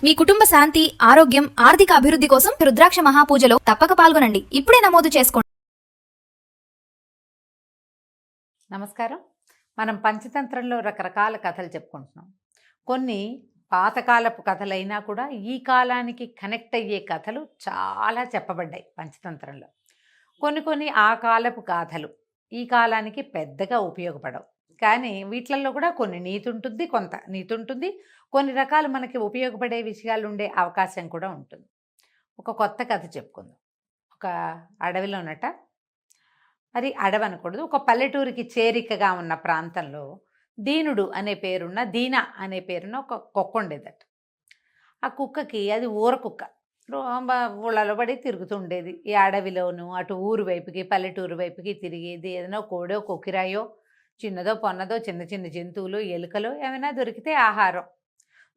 మీ కుటుంబ శాంతి, ఆరోగ్యం, ఆర్థిక అభివృద్ధి కోసం రుద్రాక్ష మహాపూజలో తప్పక పాల్గొనండి. ఇప్పుడే నమోదు చేసుకోండి. నమస్కారం. మనం పంచతంత్రంలో రకరకాల కథలు చెప్పుకుంటున్నాం. కొన్ని పాతకాలపు కథలైనా కూడా ఈ కాలానికి కనెక్ట్ అయ్యే కథలు చాలా చెప్పబడ్డాయి పంచతంత్రంలో. కొన్ని ఆ కాలపు గాథలు ఈ కాలానికి పెద్దగా ఉపయోగపడవు. కానీ వీటిల్లో కూడా కొన్ని నీతి ఉంటుంది, కొంత నీతి ఉంటుంది, కొన్ని రకాలు మనకి ఉపయోగపడే విషయాలు ఉండే అవకాశం కూడా ఉంటుంది. ఒక కొత్త కథ చెప్పుకుందాం. ఒక అడవిలోనట, మరి అడవి అనకూడదు, ఒక పల్లెటూరికి చేరికగా ఉన్న ప్రాంతంలో దీనుడు అనే పేరున్న దీన అనే పేరున్న ఒక కుక్క ఉండేదట. ఆ కుక్కకి అది ఊర కుక్క, ఊళ్ళలో పడి తిరుగుతూ ఉండేది. ఈ అడవిలోను అటు ఊరు వైపుకి పల్లెటూరు వైపుకి తిరిగేది. ఏదైనా కోడో కొక్కిరాయో చిన్నదో పొన్నదో చిన్న చిన్న జంతువులు ఎలుకలో ఏమైనా దొరికితే ఆహారం,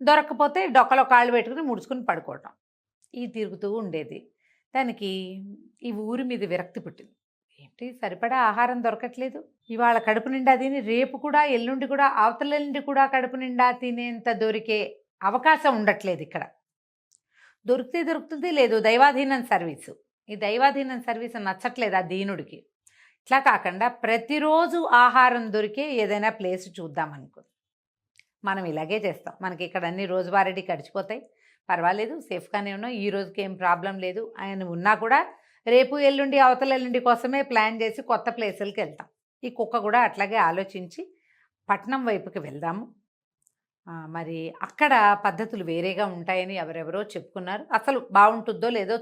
దొరకకపోతే డొక్కలో కాళ్ళు పెట్టుకుని ముడుచుకుని పడుకోవటం, ఇది తిరుగుతూ ఉండేది. దానికి ఈ ఊరి మీద విరక్తి పుట్టింది. ఏంటి సరిపడా ఆహారం దొరకట్లేదు, ఇవాళ కడుపు నిండా తిని రేపు కూడా ఎల్లుండి కూడా అవతలెల్లుండి కూడా కడుపు నిండా తినేంత దొరికే అవకాశం ఉండట్లేదు ఇక్కడ. దొరికితే దొరుకుతుంది, లేదు దైవాధీనం సర్వీసు. ఈ దైవాధీనం సర్వీసు నచ్చట్లేదు ఆ దీనుడికి. ఇట్లా కాకుండా ప్రతిరోజు ఆహారం దొరికే ఏదైనా ప్లేస్ చూద్దాం అనుకుంది. మనం ఇలాగే చేస్తాం. మనకి ఇక్కడ అన్ని రోజువారీ గడిచిపోతాయి, పర్వాలేదు, సేఫ్గానే ఉన్నాం, ఈ రోజుకి ఏం ప్రాబ్లం లేదు ఆయన ఉన్నా కూడా రేపు ఎల్లుండి అవతల ఎల్లుండి కోసమే ప్లాన్ చేసి కొత్త ప్లేసులకి వెళ్తాం. ఈ కుక్క కూడా అట్లాగే ఆలోచించి పట్నం వైపుకి వెళ్దాము, మరి అక్కడ పద్ధతులు వేరేగా ఉంటాయని ఎవరెవరో చెప్పుకున్నారు, అసలు బాగుంటుందో లేదో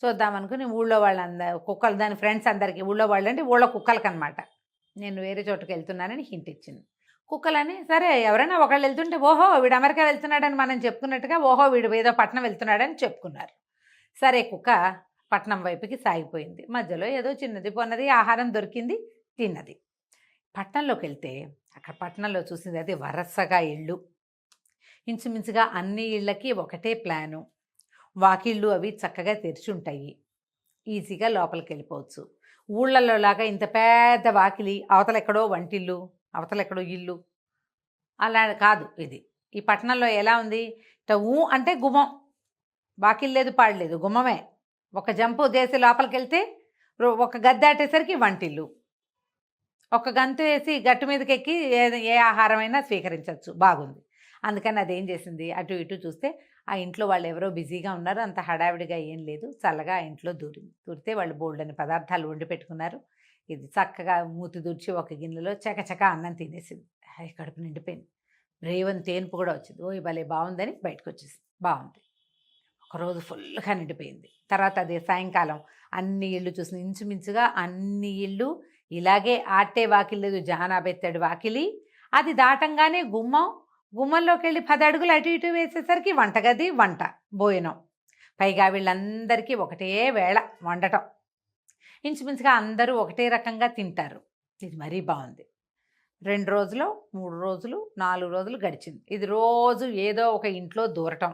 చూద్దామనుకుని ఊళ్ళో వాళ్ళందరూ కుక్కలు, దాని ఫ్రెండ్స్ అందరికీ, ఊళ్ళో వాళ్ళు అంటే ఊళ్ళో కుక్కలకి అనమాట, నేను వేరే చోటుకి వెళ్తున్నానని హింట్ ఇచ్చింది. కుక్కలని సరే ఎవరైనా ఒకళ్ళు వెళ్తుంటే ఓహో వీడు అమెరికా వెళ్తున్నాడని మనం చెప్పుకున్నట్టుగా ఓహో వీడు ఏదో పట్నం వెళ్తున్నాడని చెప్పుకున్నారు. సరే కుక్క పట్నం వైపుకి సాగిపోయింది. మధ్యలో ఏదో చిన్నది పొన్నది ఆహారం దొరికింది, తిన్నది. పట్నంలోకి వెళ్తే అక్కడ పట్నంలో చూసింది అది వరసగా ఇళ్ళు, ఇంచుమించుగా అన్ని ఇళ్ళకి ఒకటే ప్లాను, వాకిళ్ళు అవి చక్కగా తెరిచి ఉంటాయి, ఈజీగా లోపలికి వెళ్ళిపోవచ్చు. ఊళ్ళల్లో లాగా ఇంత పెద్ద వాకిలి, అవతల ఎక్కడో వంటిల్లు, అవతల ఎక్కడో ఇల్లు, అలా కాదు ఇది. ఈ పట్టణంలో ఎలా ఉంది, అంటే గుమ్మం, వాకిల్ లేదు పాడలేదు, గుమ్మమే. ఒక జంపు చేసి లోపలికి వెళ్తే ఒక గద్దె దాటేసరికి వంటిల్లు, ఒక గంతు వేసి గట్టు మీదకి ఎక్కి ఏ ఆహారమైనా స్వీకరించవచ్చు, బాగుంది. అందుకని అదేం చేసింది, అటు ఇటు చూస్తే ఆ ఇంట్లో వాళ్ళు ఎవరో బిజీగా ఉన్నారు, అంత హడావిడిగా ఏం లేదు, చల్లగా ఆ ఇంట్లో దూరితే వాళ్ళు బోల్డని పదార్థాలు వండి పెట్టుకున్నారు. ఇది చక్కగా మూతి దూర్చి ఒక గిన్నెలో చకచక అన్నం తినేసింది. కడుపు నిండిపోయింది. రేవని తేనుపు కూడా వచ్చింది. ఓ భలే బాగుందని బయటకు వచ్చేసింది. బాగుంది. ఒకరోజు ఫుల్గా నిండిపోయింది. తర్వాత అదే సాయంకాలం అన్ని ఇళ్ళు చూసింది. ఇంచుమించుగా అన్ని ఇళ్ళు ఇలాగే ఆటే వాకిలి లేదు, జానాబెత్తడి వాకిలి, అది దాటంగానే గుమ్మంలోకి వెళ్ళి 10 అడుగులు అటు ఇటు వేసేసరికి వంటగది, వంట, భోజనం. పైగా వీళ్ళందరికీ ఒకటే వేళ వండటం. ఇంచుమించుగా అందరూ ఒకటే రకంగా తింటారు. ఇది మరీ బాగుంది. 2 రోజులు 3 రోజులు 4 రోజులు గడిచింది. ఇది రోజు ఏదో ఒక ఇంట్లో దూరటం,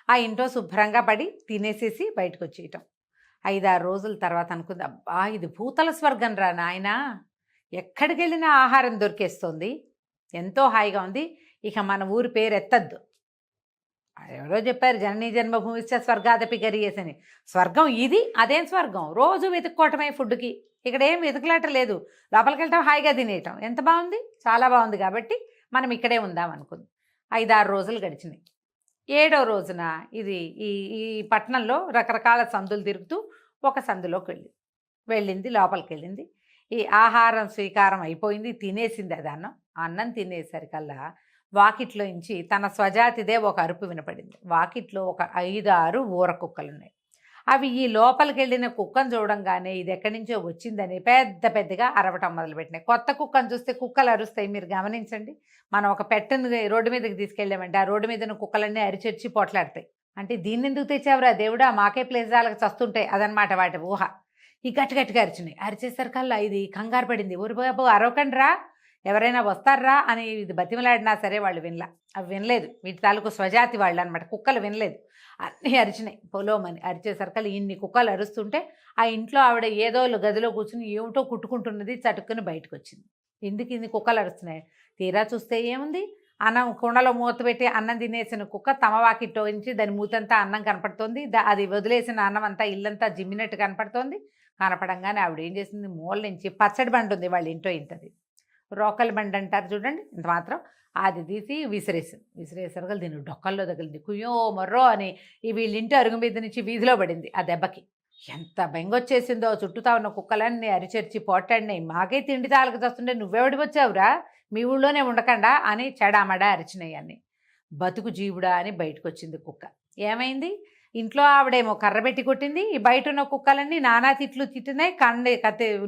ఆ ఇంట్లో శుభ్రంగా పడి తినేసేసి బయటకు వచ్చేయటం. 5-6 రోజుల తర్వాత అనుకుంది, అబ్బా ఇది భూతల స్వర్గం రా నాయన, ఎక్కడికి వెళ్ళినా ఆహారం దొరికేస్తుంది, ఎంతో హాయిగా ఉంది, ఇక మన ఊరి పేరు ఎత్తద్దు. ఎవరో చెప్పారు జననీ జన్మభూమిశ్చ స్వర్గాదపి గరీయసని. స్వర్గం ఇది, అదేం స్వర్గం, రోజు వెతుక్కోవటమే ఫుడ్కి, ఇక్కడ ఏం వెతుకులాట లేదు, లోపలికి వెళ్ళటం హాయిగా తినేయటం, ఎంత బాగుంది, చాలా బాగుంది, కాబట్టి మనం ఇక్కడే ఉందాం అనుకుంది. 5-6 రోజులు గడిచినాయి. 7వ రోజున ఇది ఈ పట్టణంలో రకరకాల సందులు తిరుగుతూ ఒక సందులోకి వెళ్ళింది, లోపలికి వెళ్ళింది. ఈ ఆహారం స్వీకారం అయిపోయింది, తినేసింది. అది అన్నం తినేసరికల్లా వాకిట్లో నుంచి తన స్వజాతిదే ఒక అరుపు వినపడింది. వాకిట్లో ఒక 5-6 ఊర కుక్కలు ఉన్నాయి. అవి ఈ లోపలికి వెళ్ళిన కుక్కను చూడంగానే ఇది ఎక్కడి నుంచో వచ్చిందని పెద్దగా అరవటం మొదలుపెట్టినాయి. కొత్త కుక్కను చూస్తే కుక్కలు అరుస్తాయి, మీరు గమనించండి. మనం ఒక పెట్టను రోడ్డు మీదకి తీసుకెళ్ళామంటే ఆ రోడ్డు మీద కుక్కలన్నీ అరిచెర్చి పోట్లాడతాయి. అంటే దీన్ని ఎందుకు తెచ్చావురా దేవుడా, మాకే ప్లేస్ వాళ్ళకి చస్తుంటాయి, అదనమాట వాటి ఊహ. ఈ గట్టిగా అరిచినాయి. అరిచేసరికల్లా ఇది కంగారు పడింది. ఊరి బాబు అరవకండి రా, ఎవరైనా వస్తారా అని ఇది బతిమలాడినా సరే వాళ్ళు అవి వినలేదు. వీటి తాలూకు స్వజాతి వాళ్ళు అనమాట, కుక్కలు వినలేదు. అన్నీ అరిచినాయి, పొలోమని అరిచేసరికల్లా ఇన్ని కుక్కలు అరుస్తుంటే ఆ ఇంట్లో ఆవిడ ఏదో గదిలో కూర్చుని ఏమిటో కుట్టుకుంటున్నది, చటుక్కుని బయటకు వచ్చింది. ఎందుకు ఇన్ని కుక్కలు అరుస్తున్నాయి, తీరా చూస్తే ఏముంది, అన్నం కుండలో మూత పెట్టి అన్నం తినేసిన కుక్క తమ వాకిట్లో నుంచి దాని మూతంతా అన్నం కనపడుతోంది. అది వదిలేసిన అన్నం అంతా ఇల్లంతా జిమ్మినట్టు కనపడుతోంది. కనపడంగానే ఆవిడ ఏం చేసింది, మూల నుంచి పచ్చడి బండి ఉంది వాళ్ళ ఇంట్లో, ఇంతది రోకలి బండి అంటారు చూడండి, ఇంత మాత్రం, అది తీసి విసిరేసరికి దీని డొక్కల్లో తగిలింది. కుయ్యో మొర్రో అని ఈ వీళ్ళింటి అరుగు మీద నుంచి వీధిలో పడింది ఆ దెబ్బకి. ఎంత బెంగొచ్చేసిందో, చుట్టూతా ఉన్న కుక్కలన్నీ అరిచెరిచి పోటాడినాయి. మాకే తిండి తాలకి వస్తుంటే నువ్వెవడి వచ్చావురా, మీ ఊళ్ళోనే ఉండకుండా అని చెడామడా అరిచినాయి అన్ని. బతుకు జీవుడా అని బయటకు వచ్చింది కుక్క. ఏమైంది, ఇంట్లో ఆవిడేమో కర్ర పెట్టి కొట్టింది, ఈ బయట ఉన్న కుక్కలన్నీ నానా తిట్లు తిట్టినాయి,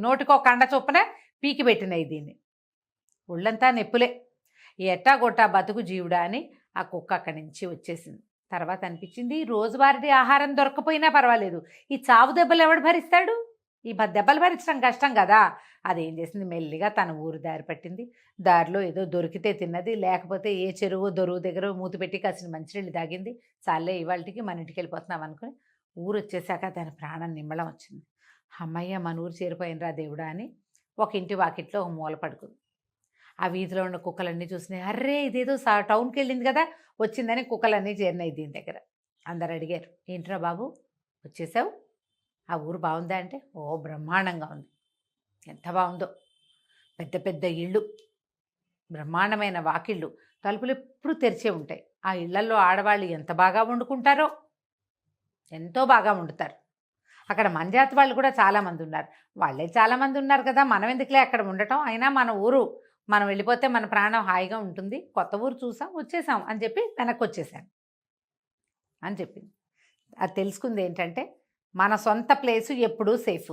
నోటికో కండ చొప్పున పీకి పెట్టినాయి దీన్ని. ఒళ్ళంతా నెప్పులే. ఎట్టా కొట్టా బతుకు జీవుడా అని ఆ కుక్క అక్కడి నుంచి వచ్చేసింది. తర్వాత అనిపించింది, రోజువారీ ఆహారం దొరకపోయినా పర్వాలేదు, ఈ చావు దెబ్బలు ఎవడు భరిస్తాడు, ఈ దెబ్బలు భరించడం కష్టం కదా. అదేం చేసింది, మెల్లిగా తన ఊరు దారి పట్టింది. దారిలో ఏదో దొరికితే తిన్నది, లేకపోతే ఏ చెరువు దొరువు దగ్గర మూతి పెట్టి కాసిన మంచినీళ్ళు తాగింది. చాలే ఇవాళకి మన ఇంటికి వెళ్ళిపోతున్నాం అనుకుని ఊరు వచ్చేసాక దాని ప్రాణం నిమ్మలం వచ్చింది. అమ్మయ్య మన ఊరు చేరిపోయినరా దేవుడా అని ఒక ఇంటి వాకిట్లో ఒక మూల పడుకుంది. ఆ వీధిలో ఉన్న కుక్కలన్నీ చూసినాయి, అర్రే ఇదేదో టౌన్కి వెళ్ళింది కదా వచ్చిందని కుక్కలన్నీ చేరినాయి దీని దగ్గర. అందరు అడిగారు, ఏంట్రా బాబు వచ్చేసావు, ఆ ఊరు బాగుందా అంటే, ఓ బ్రహ్మాండంగా ఉంది, ఎంత బాగుందో, పెద్ద పెద్ద ఇళ్ళు, బ్రహ్మాండమైన వాకిళ్ళు, తలుపులు ఎప్పుడు తెరిచే ఉంటాయి. ఆ ఇళ్లల్లో ఆడవాళ్ళు ఎంత బాగా వండుకుంటారో, ఎంతో బాగా వండుతారు. అక్కడ మన జాతి వాళ్ళు కూడా చాలామంది ఉన్నారు. వాళ్ళే చాలామంది ఉన్నారు కదా, మనం ఎందుకులే అక్కడ ఉండటం, అయినా మన ఊరు, మనం వెళ్ళిపోతే మన ప్రాణం హాయిగా ఉంటుంది, కొత్త ఊరు చూసాం వచ్చేసాం అని చెప్పి వెనక్కి వచ్చేసాను అని చెప్పింది. అది తెలుసుకుంది ఏంటంటే, మన సొంత ప్లేసు ఎప్పుడూ సేఫ్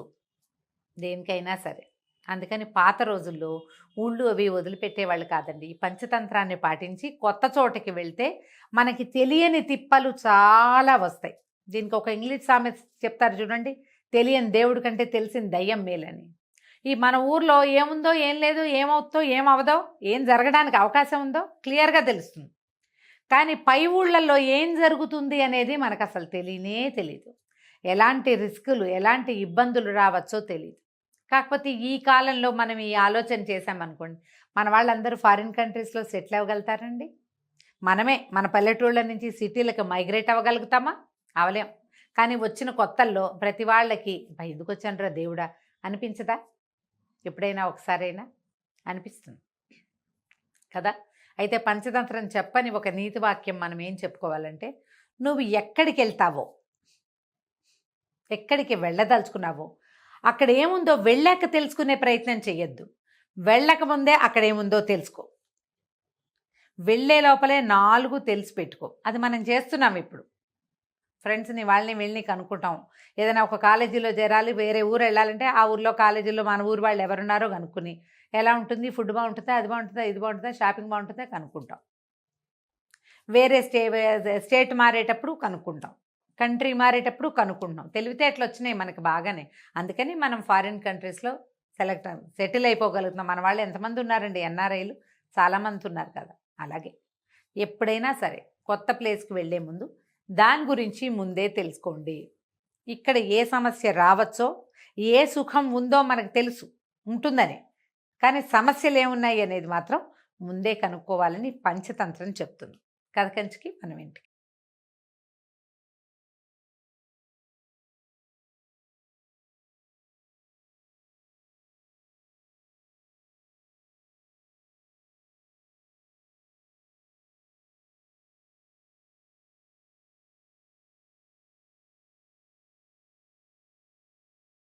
దేనికైనా సరే. అందుకని పాత రోజుల్లో ఊళ్ళు అవి వదిలిపెట్టేవాళ్ళు కాదండి. ఈ పంచతంత్రాన్ని పాటించి కొత్త చోటకి వెళ్తే మనకి తెలియని తిప్పలు చాలా వస్తాయి. దీనికి ఒక ఇంగ్లీష్ సామెత చెప్తారు చూడండి, తెలియని దేవుడి కంటే తెలిసిన దయ్యం మేలని. ఈ మన ఊర్లో ఏముందో ఏం లేదు, ఏమవుతుందో ఏమవదో, ఏం జరగడానికి అవకాశం ఉందో క్లియర్గా తెలుస్తుంది. కానీ పై ఊళ్ళల్లో ఏం జరుగుతుంది అనేది మనకు అసలు తెలియదు. ఎలాంటి రిస్కులు, ఎలాంటి ఇబ్బందులు రావచ్చో తెలియదు. కాకపోతే ఈ కాలంలో మనం ఈ ఆలోచన చేసామనుకోండి, మన వాళ్ళందరూ ఫారిన్ కంట్రీస్లో సెటిల్ అవ్వగలుగుతారండి. మన పల్లెటూళ్ళ నుంచి సిటీలకు మైగ్రేట్ అవ్వగలుగుతామా? అవలేం. కానీ వచ్చిన కొత్తల్లో ప్రతి వాళ్ళకి ఎందుకు వచ్చానురా దేవుడా అనిపించదా? ఎప్పుడైనా ఒకసారైనా అనిపిస్తుంది కదా. అయితే పంచతంత్రం చెప్పని ఒక నీతి వాక్యం మనం ఏం చెప్పుకోవాలంటే, నువ్వు ఎక్కడికి వెళ్తావో, ఎక్కడికి వెళ్ళదలుచుకున్నావో అక్కడ ఏముందో వెళ్ళాక తెలుసుకునే ప్రయత్నం చెయ్యొద్దు. వెళ్ళక ముందే అక్కడ ఏముందో తెలుసుకో. వెళ్ళే లోపలే 4 తెలిసి పెట్టుకో. అది మనం చేస్తున్నాం ఇప్పుడు. ఫ్రెండ్స్ని వాళ్ళని వెళ్ళి కనుక్కుంటాం. ఏదైనా ఒక కాలేజీలో చేరాలి, వేరే ఊరు వెళ్ళాలంటే ఆ ఊర్లో కాలేజీలో మన ఊరు వాళ్ళు ఎవరున్నారో కనుక్కుని, ఎలా ఉంటుంది, ఫుడ్ బాగుంటుందా, అది బాగుంటుందా, ఇది బాగుంటుందా, షాపింగ్ బాగుంటుందా కనుక్కుంటాం. వేరే స్టేట్ మారేటప్పుడు కనుక్కుంటాం, కంట్రీ మారేటప్పుడు కనుక్కుంటాం. తెలివితేటలు వచ్చినాయి మనకి బాగానే. అందుకని మనం ఫారిన్ కంట్రీస్లో సెటిల్ అయిపోగలుగుతున్నాం. మన వాళ్ళు ఎంతమంది ఉన్నారండి, ఎన్ఆర్ఐలు చాలామంది ఉన్నారు కదా. అలాగే ఎప్పుడైనా సరే కొత్త ప్లేస్కి వెళ్ళే ముందు దాని గురించి ముందే తెలుసుకోండి. ఇక్కడ ఏ సమస్య రావచ్చో, ఏ సుఖం ఉందో మనకు తెలుసు ఉంటుందని, కానీ సమస్యలు ఏమున్నాయి అనేది మాత్రం ముందే కనుక్కోవాలని పంచతంత్రం చెప్తుంది. కథ కంచికి మనం ఇంటికి.